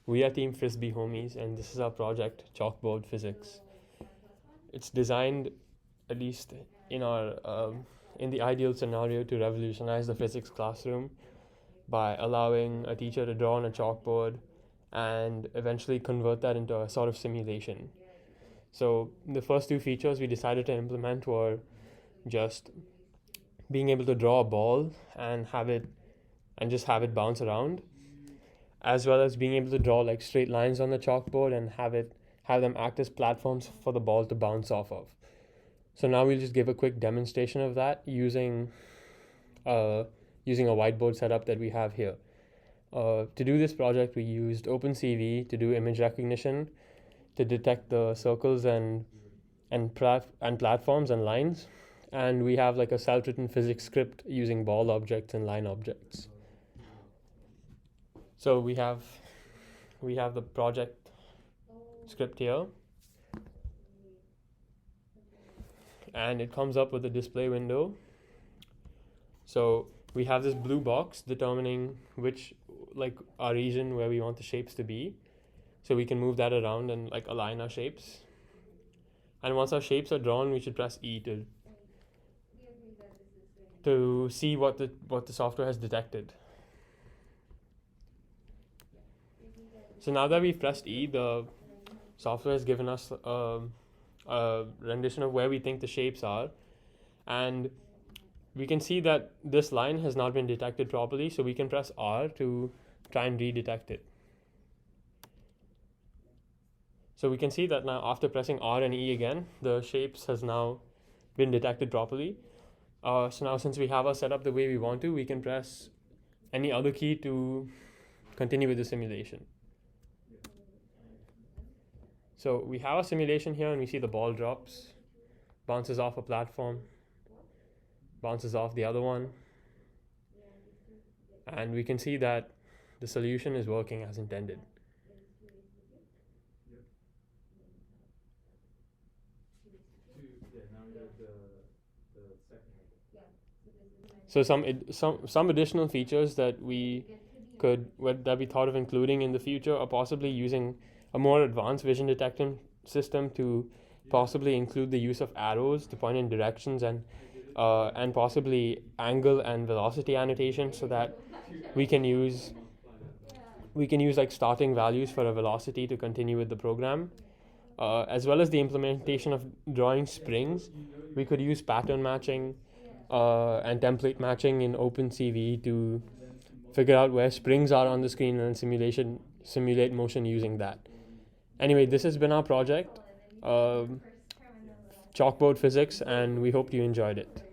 We are Team Frisbee Homies, and this is our project, Chalkboard Physics. It's designed, at least in our in the ideal scenario, to revolutionize the physics classroom by allowing a teacher to draw on a chalkboard and eventually convert that into a sort of simulation. So the first two features we decided to implement were just being able to draw a ball and just have it bounce around, as well as being able to draw like straight lines on the chalkboard and have them act as platforms for the ball to bounce off of. So now we'll just give a quick demonstration of that using a whiteboard setup that we have here. To do this project, we used OpenCV to do image recognition to detect the circles and platforms and lines, and we have like a self-written physics script using ball objects and line objects. So we have the project script here, and it comes up with a display window. So we have this blue box determining which, like, our region where we want the shapes to be. So we can move that around and like align our shapes. And once our shapes are drawn, we should press E to see what the software has detected. So now that we've pressed E, the software has given us a rendition of where we think the shapes are, and we can see that this line has not been detected properly, so we can press R to try and redetect it. So we can see that now after pressing R and E again, the shapes has now been detected properly. So now since we have our setup the way we want to, we can press any other key to continue with the simulation. So we have a simulation here, and we see the ball drops, bounces off a platform, bounces off the other one, and we can see that the solution is working as intended. So some additional features that we thought of including in the future are possibly using a more advanced vision detection system to possibly include the use of arrows to point in directions and possibly angle and velocity annotation, so that we can use like starting values for a velocity to continue with the program, as well as the implementation of drawing springs. We could use pattern matching and template matching in OpenCV to figure out where springs are on the screen and simulate motion using that. Anyway, this has been our project, Chalkboard Physics, and we hope you enjoyed it.